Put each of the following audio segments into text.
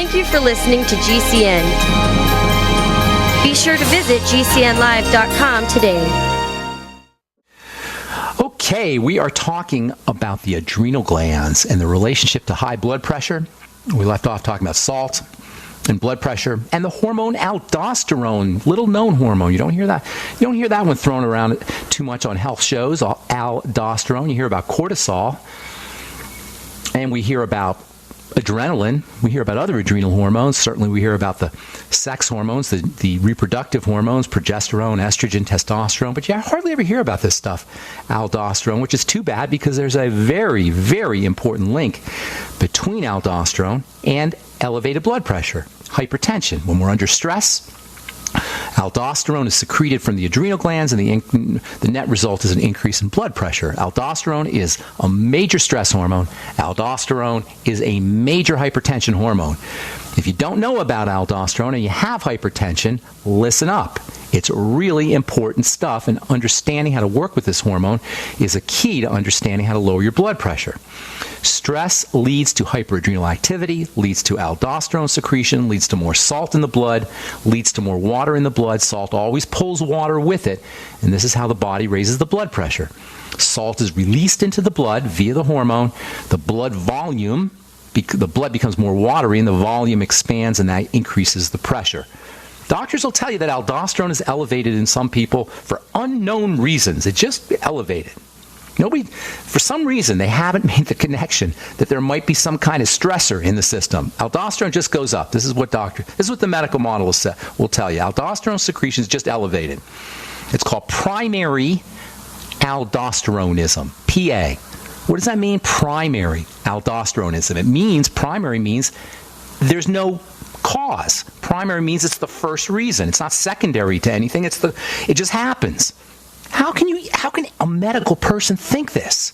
Thank you for listening to GCN. Be sure to visit GCNlive.com today. Okay, we are talking about the adrenal glands and the relationship to high blood pressure. We left off talking about salt and blood pressure and the hormone aldosterone, little known hormone. You don't hear that. You don't hear that one thrown around too much on health shows. Aldosterone. You hear about cortisol, and we hear about adrenaline. We hear about other adrenal hormones. Certainly we hear about the sex hormones, the reproductive hormones, progesterone, estrogen, testosterone. But you hardly ever hear about this stuff, aldosterone, which is too bad because there's a very, very important link between aldosterone and elevated blood pressure, hypertension. When we're under stress, aldosterone is secreted from the adrenal glands, and the net result is an increase in blood pressure. Aldosterone is a major stress hormone. Aldosterone is a major hypertension hormone. If you don't know about aldosterone and you have hypertension, listen up. It's really important stuff, and understanding how to work with this hormone is a key to understanding how to lower your blood pressure. Stress leads to hyperadrenal activity, leads to aldosterone secretion, leads to more salt in the blood, leads to more water in the blood. Salt always pulls water with it, and this is how the body raises the blood pressure. Salt is released into the blood via the hormone. The blood volume, the blood becomes more watery, and the volume expands, and that increases the pressure. Doctors will tell you that aldosterone is elevated in some people for unknown reasons. It's just elevated. For some reason, they haven't made the connection that there might be some kind of stressor in the system. Aldosterone just goes up. This is what the medical model will tell you. Aldosterone secretion is just elevated. It's called primary aldosteronism, PA. What does that mean, primary aldosteronism? Primary means there's no cause. Primary means it's the first reason. It's not secondary to anything. It just happens. How can a medical person think this?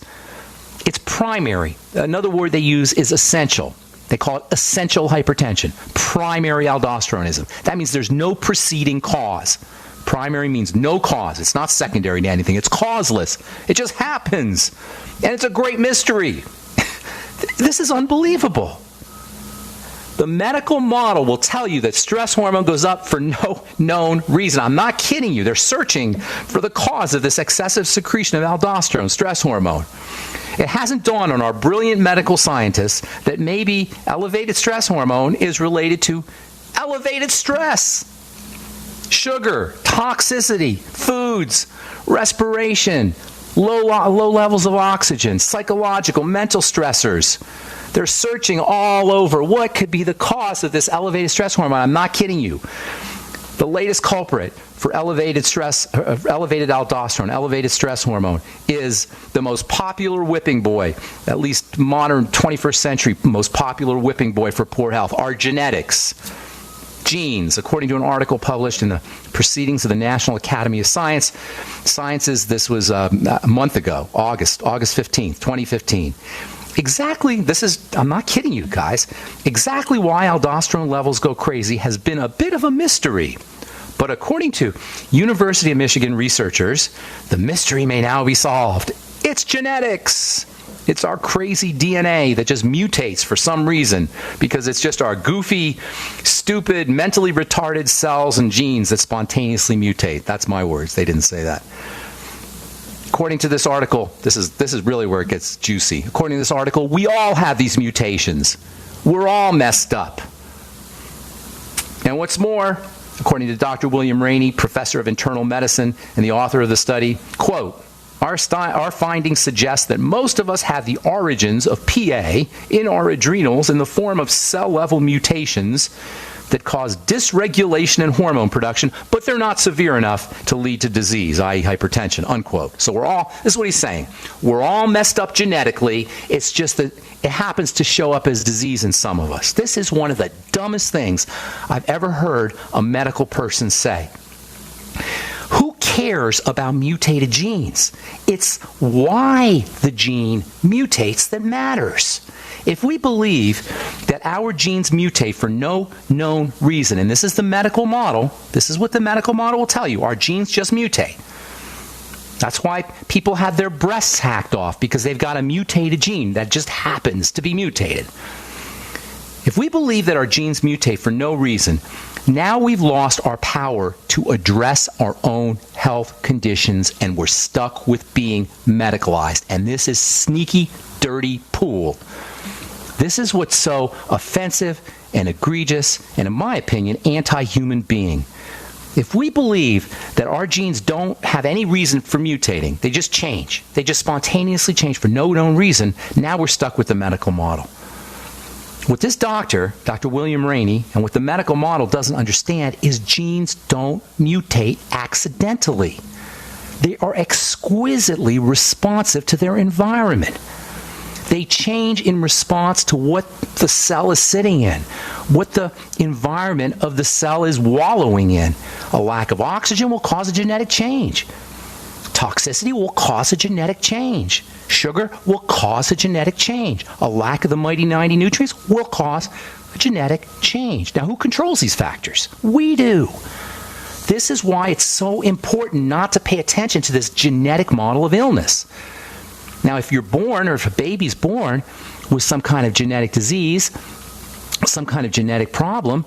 It's primary. Another word they use is essential. They call it essential hypertension. Primary aldosteronism. That means there's no preceding cause. Primary means no cause. It's not secondary to anything. It's causeless. It just happens. And it's a great mystery. This is unbelievable. The medical model will tell you that stress hormone goes up for no known reason. I'm not kidding you. They're searching for the cause of this excessive secretion of aldosterone, stress hormone. It hasn't dawned on our brilliant medical scientists that maybe elevated stress hormone is related to elevated stress. Sugar, toxicity, foods, respiration, low levels of oxygen, psychological, mental stressors. They're searching all over what could be the cause of this elevated stress hormone. I'm not kidding you. The latest culprit for elevated aldosterone, elevated stress hormone, is the most popular whipping boy, at least modern 21st century most popular whipping boy for poor health, our genetics. Genes, according to an article published in the Proceedings of the National Academy of Sciences. This was a month ago, August 15th, 2015. I'm not kidding you guys, exactly why aldosterone levels go crazy has been a bit of a mystery. But according to University of Michigan researchers, the mystery may now be solved. It's genetics. It's our crazy DNA that just mutates for some reason because it's just our goofy, stupid, mentally retarded cells and genes that spontaneously mutate. That's my words. They didn't say that. According to this article, this is really where it gets juicy. According to this article, we all have these mutations. We're all messed up. And what's more, according to Dr. William Rainey, professor of internal medicine and the author of the study, quote, our findings suggest that most of us have the origins of PA in our adrenals in the form of cell-level mutations that cause dysregulation in hormone production, but they're not severe enough to lead to disease, i.e. hypertension, unquote. So this is what he's saying. We're all messed up genetically. It's just that it happens to show up as disease in some of us. This is one of the dumbest things I've ever heard a medical person say. Who cares about mutated genes? It's why the gene mutates that matters. If we believe that our genes mutate for no known reason, and this is the medical model, this is what the medical model will tell you, our genes just mutate. That's why people have their breasts hacked off, because they've got a mutated gene that just happens to be mutated. If we believe that our genes mutate for no reason, now we've lost our power to address our own health conditions and we're stuck with being medicalized. And this is sneaky, dirty pool. This is what's so offensive and egregious and, in my opinion, anti-human being. If we believe that our genes don't have any reason for mutating, they just change. They just spontaneously change for no known reason, now we're stuck with the medical model. What this doctor, Dr. William Rainey, and what the medical model doesn't understand is genes don't mutate accidentally. They are exquisitely responsive to their environment. They change in response to what the cell is sitting in, what the environment of the cell is wallowing in. A lack of oxygen will cause a genetic change. Toxicity will cause a genetic change. Sugar will cause a genetic change. A lack of the mighty 90 nutrients will cause a genetic change. Now, who controls these factors? We do. This is why it's so important not to pay attention to this genetic model of illness. Now, if you're born, or if a baby's born with some kind of genetic disease, some kind of genetic problem,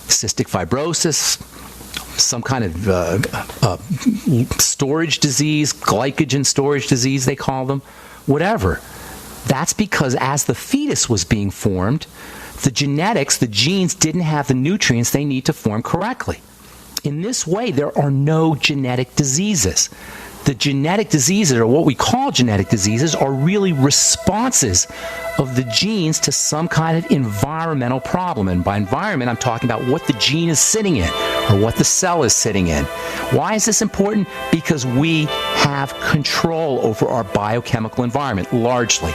cystic fibrosis, some kind of storage disease, glycogen storage disease, they call them, whatever. That's because as the fetus was being formed, the genetics, the genes didn't have the nutrients they need to form correctly. In this way, there are no genetic diseases. The genetic diseases, or what we call genetic diseases, are really responses of the genes to some kind of environmental problem. And by environment, I'm talking about what the gene is sitting in or what the cell is sitting in. Why is this important? Because we have control over our biochemical environment largely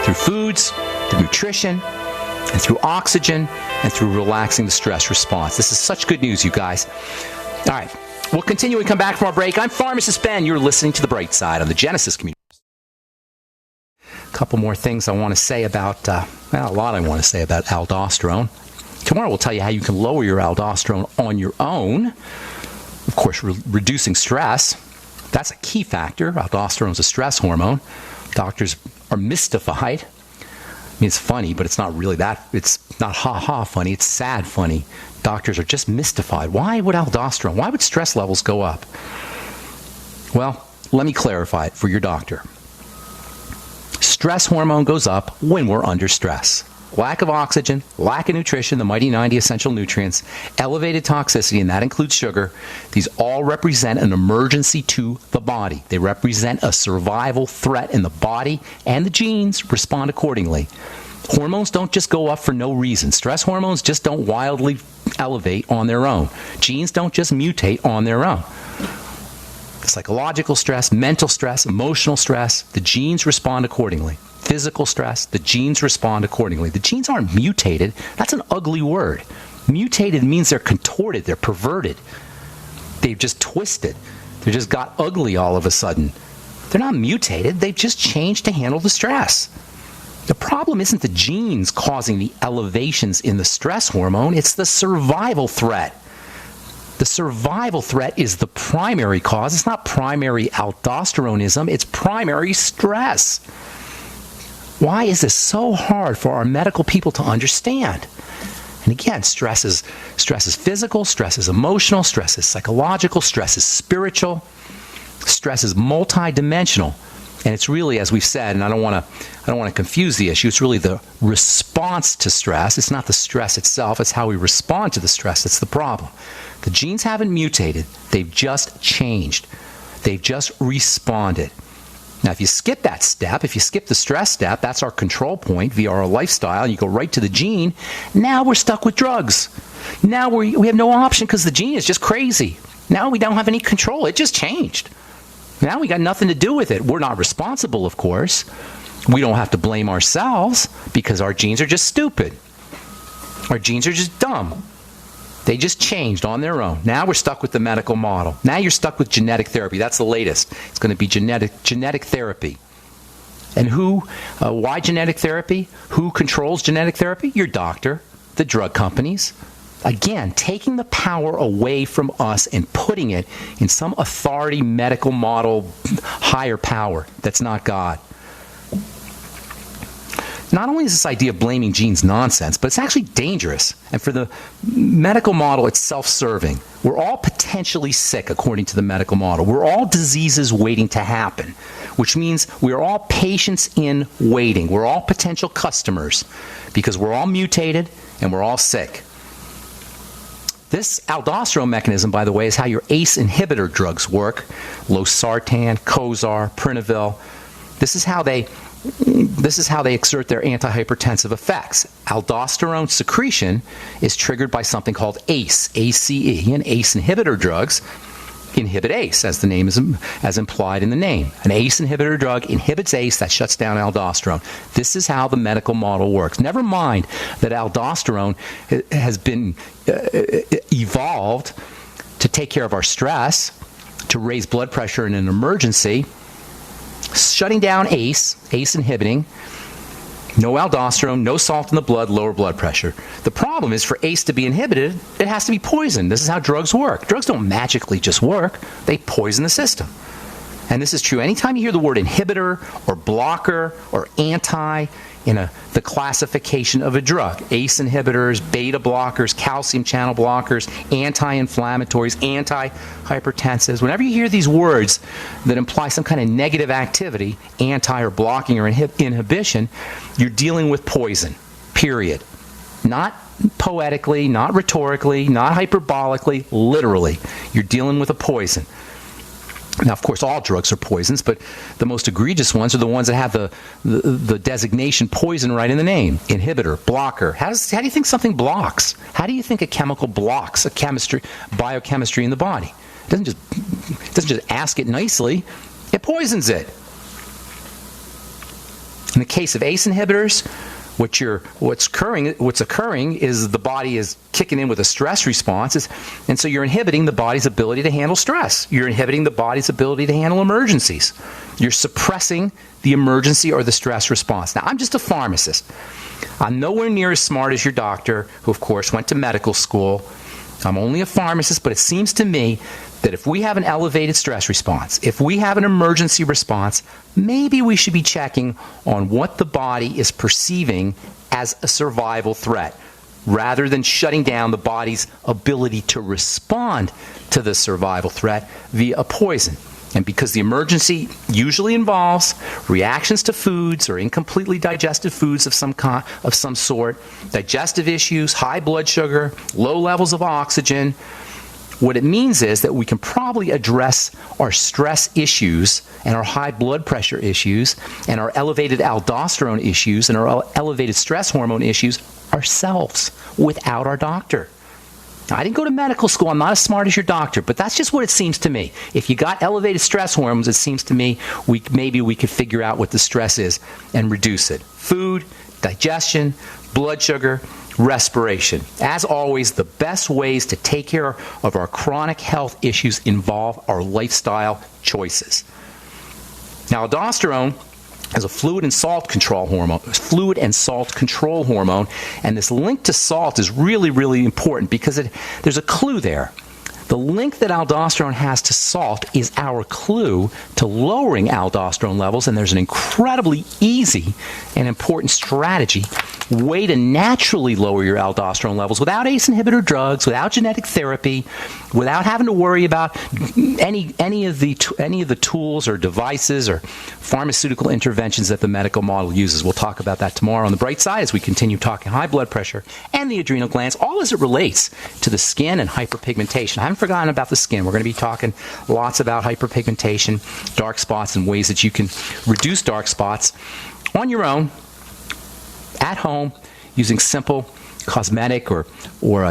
through foods, through nutrition, and through oxygen, and through relaxing the stress response. This is such good news, you guys. All right. We'll continue and come back from our break. I'm Pharmacist Ben. You're listening to The Bright Side on the Genesis Community. A couple more things I want to say about, a lot I want to say about aldosterone. Tomorrow we'll tell you how you can lower your aldosterone on your own. Of course, reducing stress. That's a key factor. Aldosterone is a stress hormone. Doctors are mystified. I mean, it's funny, but it's not really that. It's not ha-ha funny. It's sad funny. Doctors are just mystified. Why would stress levels go up? Well, let me clarify it for your doctor. Stress hormone goes up when we're under stress. Lack of oxygen, lack of nutrition, the mighty 90 essential nutrients, elevated toxicity, and that includes sugar. These all represent an emergency to the body. They represent a survival threat, and the body and the genes respond accordingly. Hormones don't just go up for no reason. Stress hormones just don't wildly elevate on their own. Genes don't just mutate on their own. Psychological stress, mental stress, emotional stress, the genes respond accordingly. Physical stress, the genes respond accordingly. The genes aren't mutated. That's an ugly word. Mutated means they're contorted, they're perverted. They've just twisted. They just got ugly all of a sudden. They're not mutated, they've just changed to handle the stress. The problem isn't the genes causing the elevations in the stress hormone, it's the survival threat. The survival threat is the primary cause. It's not primary aldosteronism, it's primary stress. Why is this so hard for our medical people to understand? And again, stress is physical, stress is emotional, stress is psychological, stress is spiritual, stress is multidimensional. And it's really, as we've said, and I don't want to confuse the issue, it's really the response to stress. It's not the stress itself, it's how we respond to the stress that's the problem. The genes haven't mutated, they've just changed. They've just responded. Now, if you skip that step, if you skip the stress step, that's our control point via our lifestyle, and you go right to the gene, now we're stuck with drugs. Now we have no option because the gene is just crazy. Now we don't have any control. It just changed. Now we got nothing to do with it. We're not responsible, of course. We don't have to blame ourselves because our genes are just stupid. Our genes are just dumb. They just changed on their own. Now we're stuck with the medical model. Now you're stuck with genetic therapy. That's the latest. It's going to be genetic therapy. And why genetic therapy? Who controls genetic therapy? Your doctor, the drug companies. Again, taking the power away from us and putting it in some authority medical model higher power that's not God. not only is this idea of blaming genes nonsense, but it's actually dangerous. And for the medical model, it's self-serving. We're all potentially sick, according to the medical model. We're all diseases waiting to happen, which means we're all patients in waiting. We're all potential customers because we're all mutated and we're all sick. This aldosterone mechanism, by the way, is how your ACE inhibitor drugs work. Losartan, Cozar, Prinavil. This is how they exert their antihypertensive effects. Aldosterone secretion is triggered by something called ACE, ACE, and ACE inhibitor drugs inhibit ACE, as the name is as implied in the name. An ACE inhibitor drug inhibits ACE, that shuts down aldosterone. This is how the medical model works. Never mind that aldosterone has been evolved to take care of our stress, to raise blood pressure in an emergency. Shutting down ACE inhibiting, no aldosterone, no salt in the blood, lower blood pressure. The problem is for ACE to be inhibited, it has to be poisoned. This is how drugs work. Drugs don't magically just work. They poison the system. And this is true anytime you hear the word inhibitor or blocker or anti in the classification of a drug. ACE inhibitors, beta blockers, calcium channel blockers, anti-inflammatories, anti-hypertensives. Whenever you hear these words that imply some kind of negative activity, anti or blocking or inhibition, you're dealing with poison, period. Not poetically, not rhetorically, not hyperbolically, literally. You're dealing with a poison. Now, of course, all drugs are poisons, but the most egregious ones are the ones that have the designation poison right in the name. Inhibitor, blocker. How do you think something blocks? How do you think a chemical blocks biochemistry in the body? It doesn't just ask it nicely. It poisons it. In the case of ACE inhibitors, what's occurring is the body is kicking in with a stress response, and so you're inhibiting the body's ability to handle stress. You're inhibiting the body's ability to handle emergencies. You're suppressing the emergency or the stress response. Now, I'm just a pharmacist. I'm nowhere near as smart as your doctor, who, of course, went to medical school. I'm only a pharmacist, but it seems to me that if we have an elevated stress response, if we have an emergency response, maybe we should be checking on what the body is perceiving as a survival threat, rather than shutting down the body's ability to respond to the survival threat via a poison. And because the emergency usually involves reactions to foods or incompletely digested foods of some sort, digestive issues, high blood sugar, low levels of oxygen, what it means is that we can probably address our stress issues and our high blood pressure issues and our elevated aldosterone issues and our elevated stress hormone issues ourselves without our doctor. Now, I didn't go to medical school. I'm not as smart as your doctor, but that's just what it seems to me. If you got elevated stress hormones, it seems to me maybe we could figure out what the stress is and reduce it. Food, digestion, blood sugar, respiration. As always, the best ways to take care of our chronic health issues involve our lifestyle choices. Now, aldosterone is a fluid and salt control hormone, and this link to salt is really, really important because there's a clue there. The link that aldosterone has to salt is our clue to lowering aldosterone levels, and there's an incredibly easy and important strategy, way to naturally lower your aldosterone levels without ACE inhibitor drugs, without genetic therapy, without having to worry about any of the tools or devices or pharmaceutical interventions that the medical model uses. We'll talk about that tomorrow on the bright side as we continue talking high blood pressure and the adrenal glands, all as it relates to the skin and hyperpigmentation. I haven't forgotten about the skin. We're going to be talking lots about hyperpigmentation, dark spots, and ways that you can reduce dark spots on your own, at home, using simple cosmetic or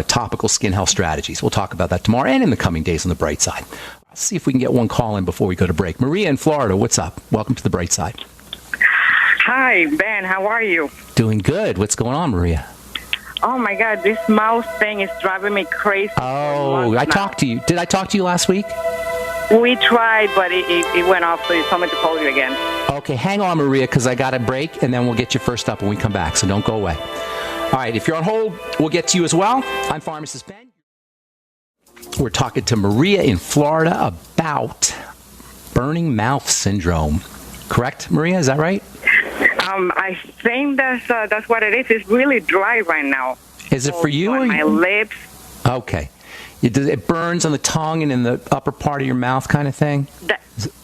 topical skin health strategies. We'll talk about that tomorrow and in the coming days on the bright side. Let's see if we can get one call in before we go to break. Maria in Florida, what's up? Welcome to the bright side. Hi, Ben. How are you? Doing good. What's going on, Maria? Oh, my God. This mouse thing is driving me crazy. Oh, I talked to you. Did I talk to you last week? We tried, but it went off, so you told me to call you again. Okay, hang on, Maria, because I got a break, and then we'll get you first up when we come back, so don't go away. All right, if you're on hold, we'll get to you as well. I'm Pharmacist Ben. We're talking to Maria in Florida about burning mouth syndrome. Correct, Maria? Is that right? I think that's what it is. It's really dry right now. Is it for you? On my lips. Okay. It burns on the tongue and in the upper part of your mouth kind of thing?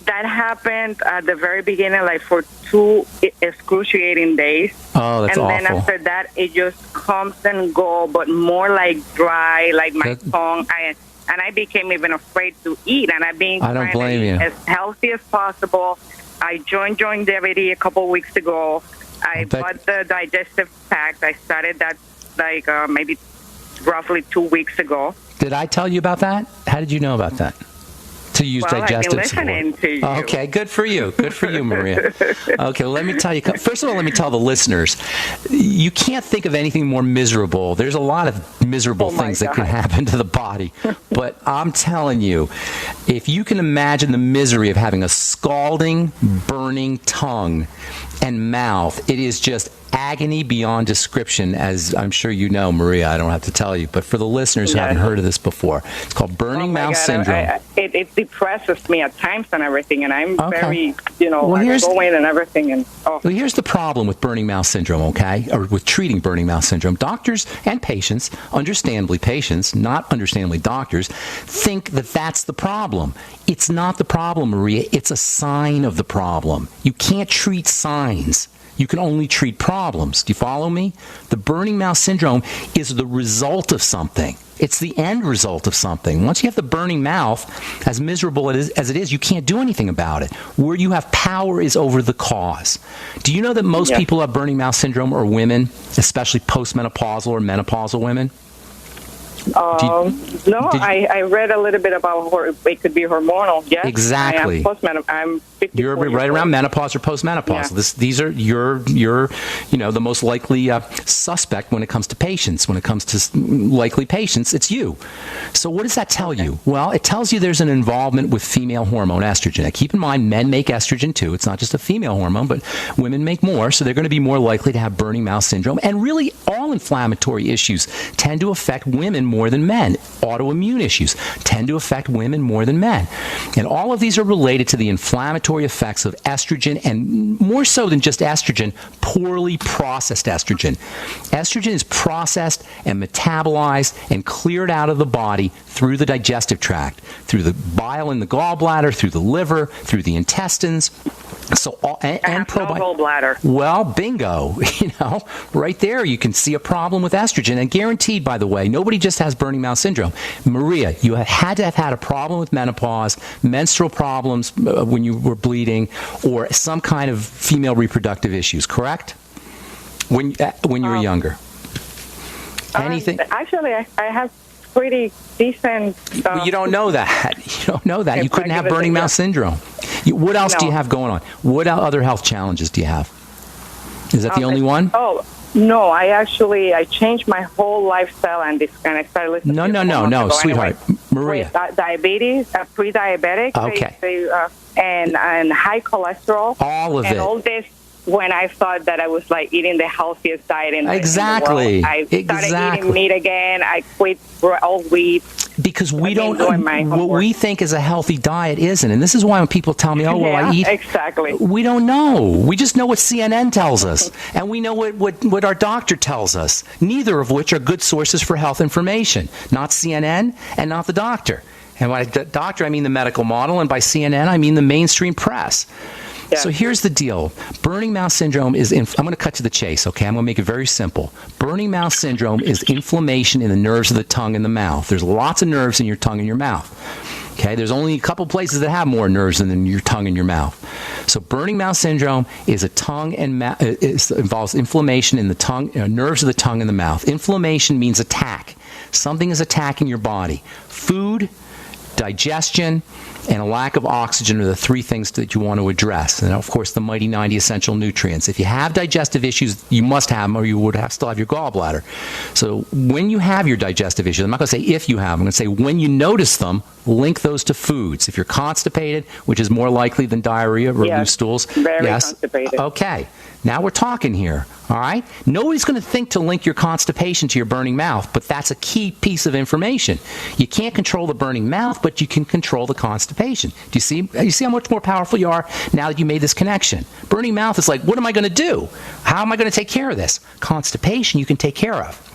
That happened at the very beginning, like for 2 excruciating days. Oh, that's awful. And then after that, it just comes and goes, but more like dry, like my tongue. And I became even afraid to eat. And I've been trying to eat as healthy as possible. I joined Longevity a couple weeks ago. I bought the digestive pack. I started that like maybe roughly 2 weeks ago. Did I tell you about that? How did you know about that? To use digestive I've been listening to you. Okay, good for you. Good for you, Maria. Okay, well, let me tell you. First of all, let me tell the listeners, you can't think of anything more miserable. There's a lot of miserable things that can happen to the body. But I'm telling you, if you can imagine the misery of having a scalding, burning tongue and mouth, it is just agony beyond description, as I'm sure you know, Maria. I don't have to tell you, but for the listeners who haven't heard of this before, it's called burning mouth syndrome. It depresses me at times and everything, and I'm very, going and everything. And well, here's the problem with burning mouth syndrome, okay, or with treating burning mouth syndrome. Doctors and patients, understandably patients, not understandably doctors, think that that's the problem. It's not the problem, Maria. It's a sign of the problem. You can't treat signs. You can only treat problems. Do you follow me? The burning mouth syndrome is the result of something. It's the end result of something. Once you have the burning mouth, as miserable as it is, you can't do anything about it. Where you have power is over the cause. Do you know that most people who have burning mouth syndrome are women, especially postmenopausal or menopausal women? I read a little bit about it could be hormonal. Yes, exactly. I'm 54 You're right around menopause or postmenopausal. Yeah. These are your the most likely suspect when it comes to patients. When it comes to likely patients, it's you. So what does that tell you? Well, it tells you there's an involvement with female hormone estrogen. Now, keep in mind, men make estrogen too. It's not just a female hormone, but women make more, so they're going to be more likely to have burning mouth syndrome. And really, all inflammatory issues tend to affect women more than men. Autoimmune issues tend to affect women more than men. And all of these are related to the inflammatory effects of estrogen, and more so than just estrogen, poorly processed estrogen. Estrogen is processed and metabolized and cleared out of the body through the digestive tract, through the bile in the gallbladder, through the liver, through the intestines. So and gallbladder. Well, bingo. Right there you can see a problem with estrogen. And guaranteed, by the way, nobody just has burning mouth syndrome. Maria, you had to have had a problem with menopause, menstrual problems when you were bleeding, or some kind of female reproductive issues, correct? When you were younger. Anything? Actually, I have pretty decent. You don't know that. You don't know that. You couldn't have burning mouth syndrome. What else do you have going on? What other health challenges do you have? Is that the only one? Oh, no. I changed my whole lifestyle and I started listening to No, sweetheart. Anyway, Maria. Diabetes, pre-diabetic. Okay. And high cholesterol. All of it. And all this when I thought that I was like eating the healthiest diet in the world. I started eating meat again. I quit all wheat. Because we don't, what we think is a healthy diet isn't. And this is why when people tell me, I eat. Exactly. We don't know. We just know what CNN tells us. And we know what our doctor tells us. Neither of which are good sources for health information. Not CNN and not the doctor. And by doctor, I mean the medical model. And by CNN, I mean the mainstream press. Yeah. So here's the deal. Burning mouth syndrome is, I'm going to cut to the chase, okay? I'm going to make it very simple. Burning mouth syndrome is inflammation in the nerves of the tongue and the mouth. There's lots of nerves in your tongue and your mouth. Okay, there's only a couple places that have more nerves than your tongue and your mouth. So burning mouth syndrome is a tongue and involves inflammation in the tongue, nerves of the tongue and the mouth. Inflammation means attack. Something is attacking your body. Food, digestion, and a lack of oxygen are the three things that you want to address. And, of course, the mighty 90 essential nutrients. If you have digestive issues, you must have them or you would still have your gallbladder. So when you have your digestive issues, I'm not going to say if you have them, I'm going to say when you notice them, link those to foods. If you're constipated, which is more likely than diarrhea or loose stools. Very constipated. Okay. Now we're talking here. All right? Nobody's going to think to link your constipation to your burning mouth, but that's a key piece of information. You can't control the burning mouth, but you can control the constipation. Do you see? You see how much more powerful you are now that you made this connection? Burning mouth is like, what am I going to do? How am I going to take care of this? Constipation you can take care of.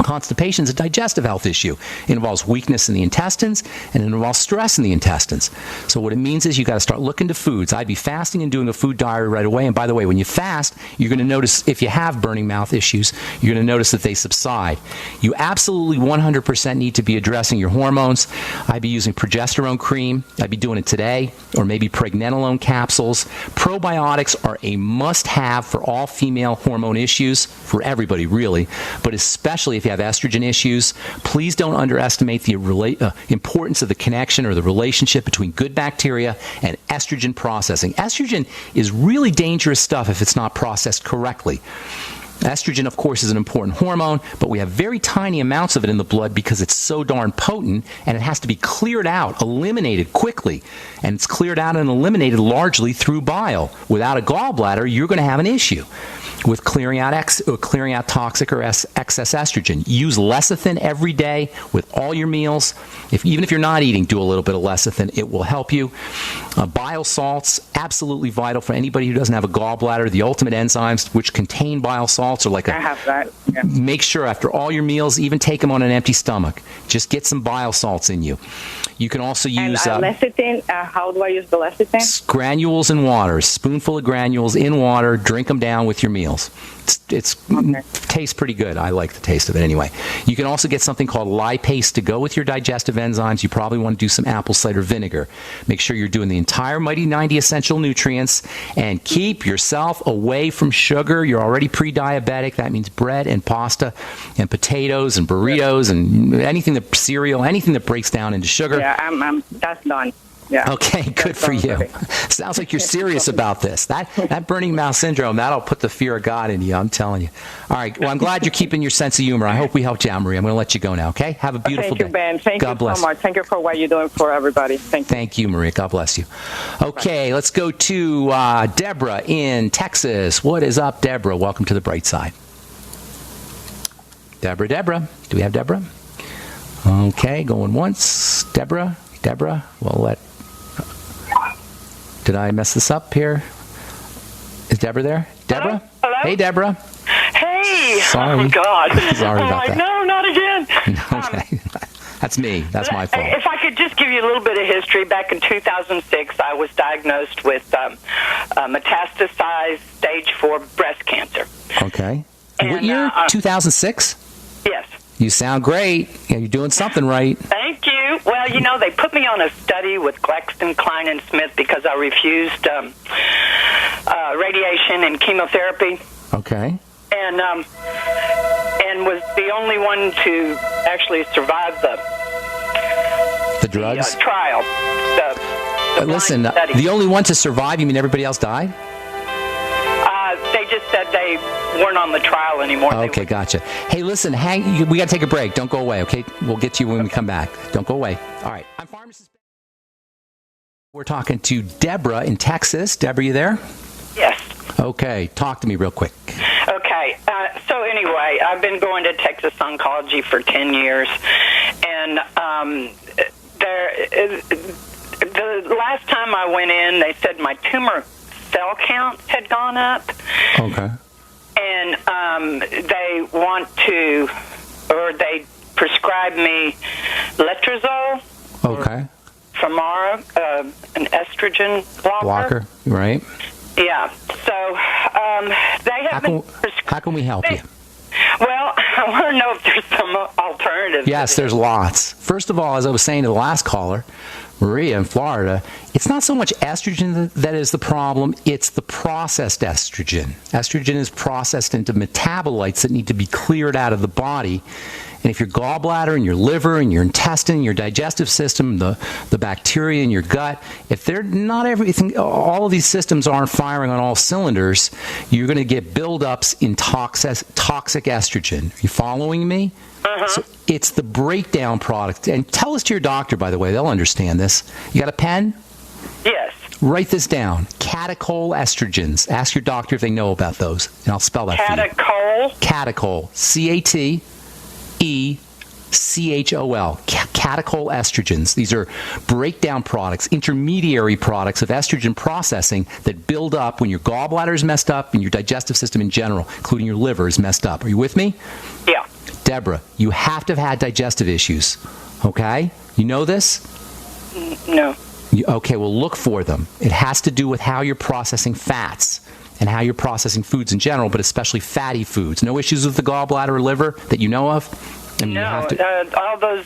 Constipation is a digestive health issue. It involves weakness in the intestines, and it involves stress in the intestines. So what it means is you got to start looking to foods. I'd be fasting and doing a food diary right away. And by the way, when you fast, you're going to notice if you have burning mouth issues, you're going to notice that they subside. You absolutely 100% need to be addressing your hormones. I'd be using progesterone cream. I'd be doing it today, or maybe pregnenolone capsules. Probiotics are a must-have for all female hormone issues, for everybody really, but especially if you have estrogen issues. Please don't underestimate the importance of the connection or the relationship between good bacteria and estrogen processing. Estrogen is really dangerous stuff if it's not processed correctly. Estrogen, of course, is an important hormone, but we have very tiny amounts of it in the blood because it's so darn potent, and it has to be cleared out, eliminated quickly. And it's cleared out and eliminated largely through bile. Without a gallbladder, you're going to have an issue with clearing out toxic or excess estrogen. Use lecithin every day with all your meals. Even if you're not eating, do a little bit of lecithin. It will help you. Bile salts, absolutely vital for anybody who doesn't have a gallbladder. The ultimate enzymes, which contain bile salts, are like I have that. Yeah. Make sure after all your meals, even take them on an empty stomach. Just get some bile salts in you. You can also use lecithin. How do I use the lecithin? Granules in water. A spoonful of granules in water. Drink them down with your meals. Tastes pretty good. I like the taste of it anyway. You can also get something called lipase to go with your digestive enzymes. You probably want to do some apple cider vinegar. Make sure you're doing the entire Mighty 90 essential nutrients, and keep yourself away from sugar. You're already pre-diabetic. That means bread and pasta and potatoes and burritos and cereal, anything that breaks down into sugar. Yeah, that's done. Yeah. Okay, good for you. Sounds like you're serious about this. That burning mouth syndrome, that'll put the fear of God in you, I'm telling you. All right, well, I'm glad you're keeping your sense of humor. I hope we helped you out, Marie. I'm going to let you go now, okay? Have a beautiful day. Thank you, Ben. Thank you so much. Thank you for what you're doing for everybody. Thank you, Maria. God bless you. Okay, let's go to Deborah in Texas. What is up, Deborah? Welcome to the bright side. Deborah. Do we have Deborah? Okay, going once. Deborah. Did I mess this up here? Is Deborah there? Deborah? Hello? Hey, Deborah. Hey! Sorry. Oh, God. Sorry about that. No, not again. Okay. That's me. That's my fault. If I could just give you a little bit of history, back in 2006, I was diagnosed with metastasized stage 4 breast cancer. Okay. What year? 2006? Yes. You sound great. Yeah, you're doing something right. Thank you. Well, they put me on a study with GlaxoSmithKline and Smith because I refused radiation and chemotherapy. Okay. And was the only one to actually survive the drugs? The trial. Listen, the only one to survive, you mean everybody else died? They just said they weren't on the trial anymore. Okay, gotcha. Hey, listen, we got to take a break. Don't go away, okay? We'll get to you when we come back. Don't go away. All right. I'm Pharmacist. We're talking to Deborah in Texas. Deborah, you there? Yes. Okay. Talk to me real quick. Okay. So anyway, I've been going to Texas Oncology for 10 years, and the last time I went in, they said my tumor cell counts had gone up. Okay. And they prescribed me letrozole. Okay. Femara, an estrogen blocker. Right. Yeah. So they have how can we help you? Well, I want to know if there's some alternatives. Yes, there's lots. First of all, as I was saying to the last caller, Maria in Florida, it's not so much estrogen that is the problem, it's the processed estrogen. Estrogen is processed into metabolites that need to be cleared out of the body. And if your gallbladder and your liver and your intestine, your digestive system, the bacteria in your gut, if they're not everything, all of these systems aren't firing on all cylinders, you're going to get buildups in toxic estrogen. Are you following me? Uh-huh. So it's the breakdown product. And tell this to your doctor, by the way. They'll understand this. You got a pen? Yes. Write this down. Catechol estrogens. Ask your doctor if they know about those, and I'll spell that for you. Catechol? Catechol. C-A-T-E-C-H-O-L. Catechol estrogens. These are breakdown products, intermediary products of estrogen processing that build up when your gallbladder is messed up and your digestive system in general, including your liver, is messed up. Are you with me? Yeah. Deborah, you have to have had digestive issues. Okay? You know this? No. Okay, well, look for them. It has to do with how you're processing fats and how you're processing foods in general, but especially fatty foods. No issues with the gallbladder or liver that you know of? I mean, No, all those,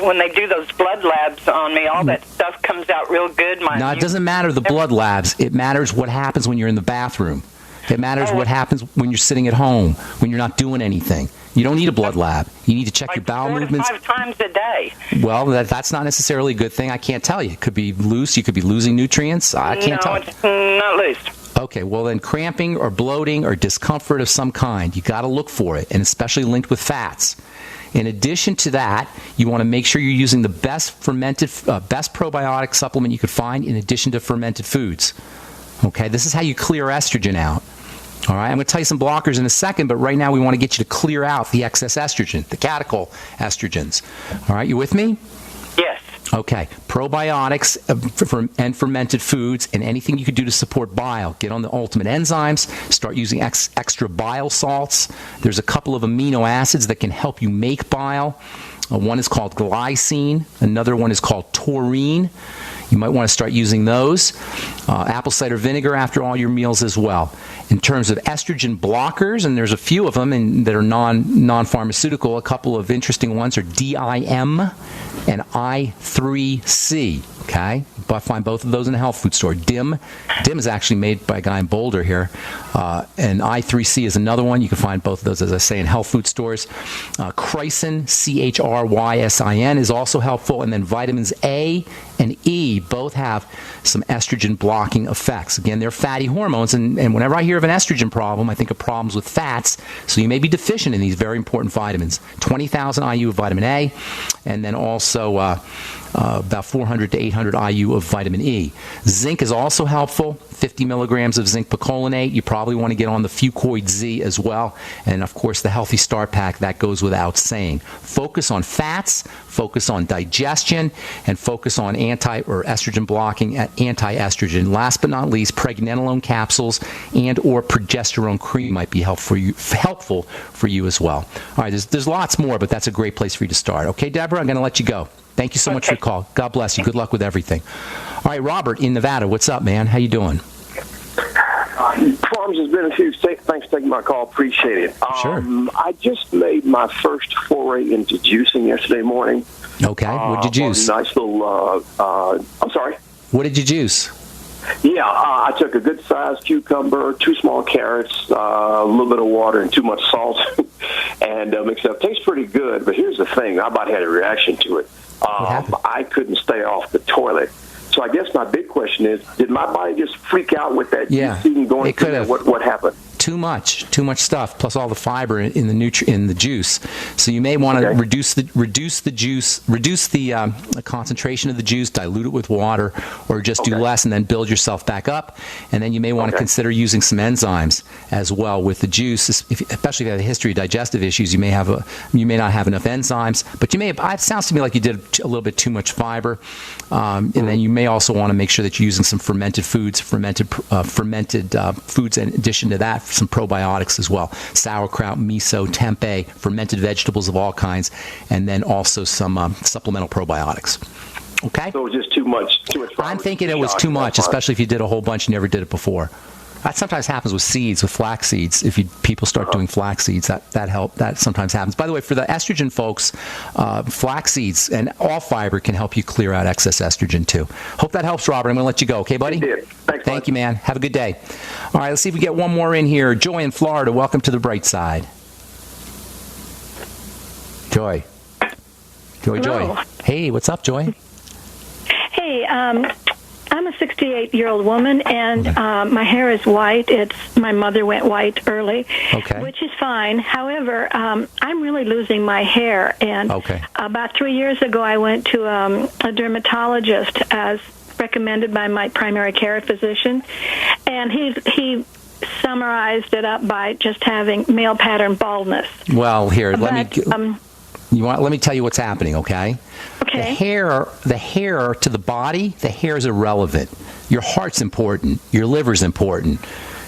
when they do those blood labs on me, all that stuff comes out real good. No, it doesn't matter the blood labs. It matters what happens when you're in the bathroom. It matters what happens when you're sitting at home, when you're not doing anything. You don't need a blood lab. You need to check your bowel 4 movements. to 5 times a day. Well, that's not necessarily a good thing. I can't tell you. It could be loose. You could be losing nutrients. I can't tell. No, it's not loose. Okay, well then cramping or bloating or discomfort of some kind, you got to look for it, and especially linked with fats. In addition to that, you want to make sure you're using the best probiotic supplement you could find in addition to fermented foods. Okay, this is how you clear estrogen out. All right, I'm going to tell you some blockers in a second, but right now we want to get you to clear out the excess estrogen, the catechol estrogens. All right, you with me? Yes. Okay, probiotics and fermented foods and anything you could do to support bile. Get on the ultimate enzymes. Start using extra bile salts. There's a couple of amino acids that can help you make bile. One is called glycine. Another one is called taurine. You might want to start using those. Apple cider vinegar after all your meals as well. In terms of estrogen blockers, and there's a few of them that are non-pharmaceutical, a couple of interesting ones are DIM and I3C. Okay? But find both of those in a health food store. DIM is actually made by a guy in Boulder here. And I3C is another one. You can find both of those, as I say, in health food stores. Chrysin, CHRYSIN, is also helpful. And then vitamins A and E both have some estrogen blocking effects. Again, they're fatty hormones. And whenever I hear of an estrogen problem, I think of problems with fats. So you may be deficient in these very important vitamins. 20,000 IU of vitamin A, and then also about 400 to 800 IU of vitamin E. Zinc is also helpful. 50 milligrams of zinc picolinate. You probably want to get on the Fucoid Z as well. And, of course, the Healthy Start Pack, that goes without saying. Focus on fats, focus on digestion, and focus on estrogen blocking at anti-estrogen. Last but not least, pregnenolone capsules and or progesterone cream might be helpful for you as well. All right, there's lots more, but that's a great place for you to start. Okay, Deborah, I'm going to let you go. Thank you so much for your call. God bless you. Good luck with everything. All right, Robert in Nevada. What's up, man? How you doing? Farms has been a huge thing. Thanks for taking my call. Appreciate it. Sure. I just made my first foray into juicing yesterday morning. Okay. What did you juice? Nice little, I'm sorry. What did you juice? Yeah, I took a good-sized cucumber, 2 small carrots, a little bit of water, and too much salt, and mixed it up. Tastes pretty good, but here's the thing. I about had a reaction to it. I couldn't stay off the toilet. So I guess my big question is, did my body just freak out with that juicing going through there? What happened? Too much stuff, plus all the fiber in the juice. So you may want to reduce the concentration of the juice, dilute it with water, or just do less and then build yourself back up. And then you may want to consider using some enzymes as well with the juice, especially if you have a history of digestive issues. You may not have enough enzymes, but you may have. It sounds to me like you did a little bit too much fiber, and then you may also want to make sure that you're using some fermented foods, foods in addition to that. Some probiotics as well. Sauerkraut, miso, tempeh, fermented vegetables of all kinds, and then also some supplemental probiotics. Okay? So it was just too much. I'm thinking it was too much, especially if you did a whole bunch and never did it before. That sometimes happens with seeds, with flax seeds. If people start doing flax seeds, that sometimes happens. By the way, for the estrogen folks, flax seeds and all fiber can help you clear out excess estrogen too. Hope that helps, Robert. I'm going to let you go. Okay, buddy? Thank you, man. Have a good day. All right, let's see if we get one more in here. Joy in Florida. Welcome to the bright side. Joy. Joy. Hey, what's up, Joy? Hey, I'm a 68-year-old woman, and my hair is white. My mother went white early, which is fine. However, I'm really losing my hair, and about 3 years ago, I went to a dermatologist, as recommended by my primary care physician, and he summarized it up by just having male pattern baldness. Well, here, let me tell you what's happening, okay? Okay. The hair to the body, the hair is irrelevant. Your heart's important. Your liver's important.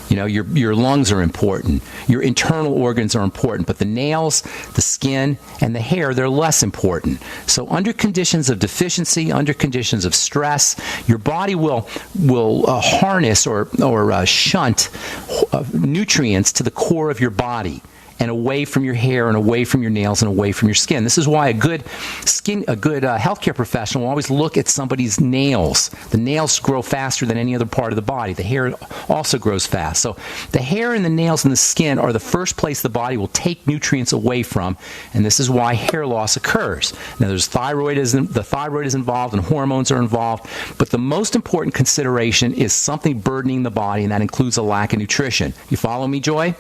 You know, your lungs are important. Your internal organs are important. But the nails, the skin, and the hair, they're less important. So under conditions of deficiency, under conditions of stress, your body will harness or shunt nutrients to the core of your body, and away from your hair and away from your nails and away from your skin. This is why a good healthcare professional will always look at somebody's nails. The nails grow faster than any other part of the body. The hair also grows fast. So the hair and the nails and the skin are the first place the body will take nutrients away from, and this is why hair loss occurs. Now, the thyroid is involved and hormones are involved, but the most important consideration is something burdening the body, and that includes a lack of nutrition. You follow me, Joy?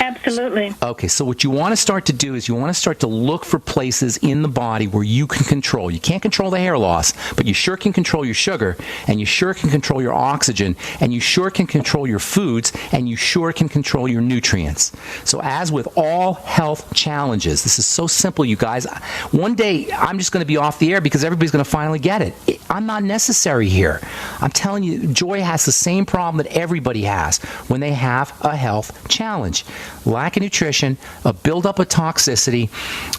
Absolutely. Okay, so what you want to start to do is you want to start to look for places in the body where you can control. You can't control the hair loss, but you sure can control your sugar, and you sure can control your oxygen, and you sure can control your foods, and you sure can control your nutrients. So as with all health challenges, this is so simple, you guys. One day, I'm just going to be off the air because everybody's going to finally get it. I'm not necessary here. I'm telling you, Joy has the same problem that everybody has when they have a health challenge. Lack of nutrition, a buildup of toxicity,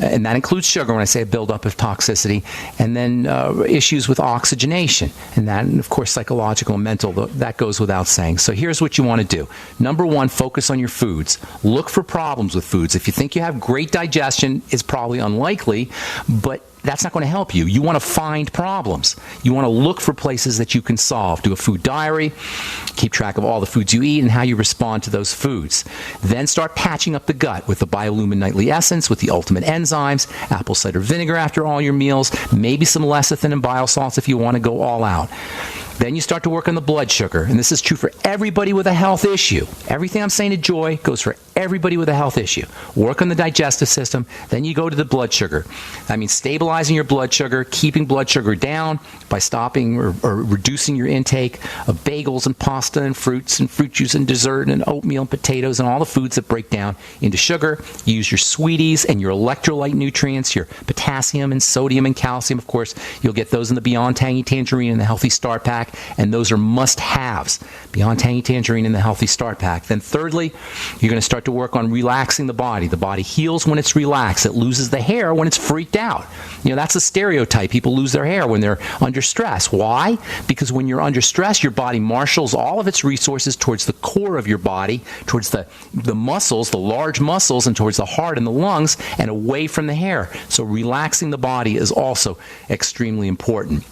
and that includes sugar when I say a buildup of toxicity, and then issues with oxygenation, and that, and of course, psychological and mental, that goes without saying. So here's what you want to do. Number one, focus on your foods. Look for problems with foods. If you think you have great digestion, it's probably unlikely, but that's not going to help you. You want to find problems. You want to look for places that you can solve. Do a food diary. Keep track of all the foods you eat and how you respond to those foods. Then start patching up the gut with the Biolumin Nightly Essence, with the Ultimate Enzymes, apple cider vinegar after all your meals, maybe some lecithin and bile salts if you want to go all out. Then you start to work on the blood sugar, and this is true for everybody with a health issue. Everything I'm saying to Joy goes for everybody with a health issue. Work on the digestive system, then you go to the blood sugar. I mean, stabilizing your blood sugar, keeping blood sugar down by stopping or reducing your intake of bagels and pasta and fruits and fruit juice and dessert and oatmeal and potatoes and all the foods that break down into sugar. Use your sweeties and your electrolyte nutrients, your potassium and sodium and calcium. Of course, you'll get those in the Beyond Tangy Tangerine and the Healthy Start Pack, and those are must-haves. Beyond Tangy Tangerine and the Healthy Start Pack. Then thirdly, you're going to start to work on relaxing the body. The body heals when it's relaxed. It loses the hair when it's freaked out. You know, that's a stereotype. People lose their hair when they're under stress. Why? Because when you're under stress, your body marshals all of its resources towards the core of your body, towards the muscles, the large muscles, and towards the heart and the lungs, and away from the hair. So relaxing the body is also extremely important.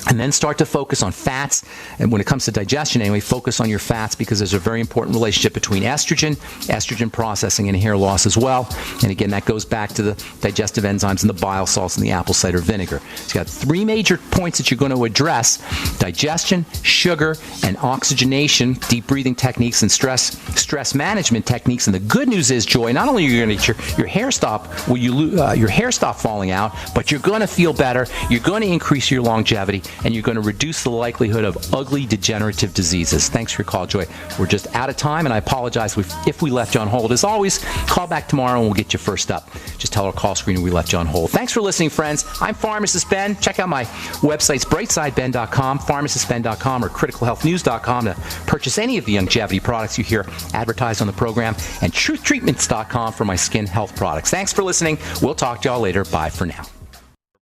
And then start to focus on fats. And when it comes to digestion anyway, focus on your fats, because there's a very important relationship between estrogen processing, and hair loss as well. And again, that goes back to the digestive enzymes and the bile salts and the apple cider vinegar. So you got three major points that you're going to address: digestion, sugar, and oxygenation, deep breathing techniques, and stress management techniques. And the good news is, Joy, not only are you going to get your hair stop falling out, but you're going to feel better, you're going to increase your longevity, and you're going to reduce the likelihood of ugly degenerative diseases. Thanks for your call, Joy. We're just out of time, and I apologize if we left you on hold. As always, call back tomorrow and we'll get you first up. Just tell our call screener we left you on hold. Thanks for listening, friends. I'm Pharmacist Ben. Check out my websites, brightsideben.com, pharmacistben.com, or criticalhealthnews.com to purchase any of the longevity products you hear advertised on the program, and truthtreatments.com for my skin health products. Thanks for listening. We'll talk to y'all later. Bye for now.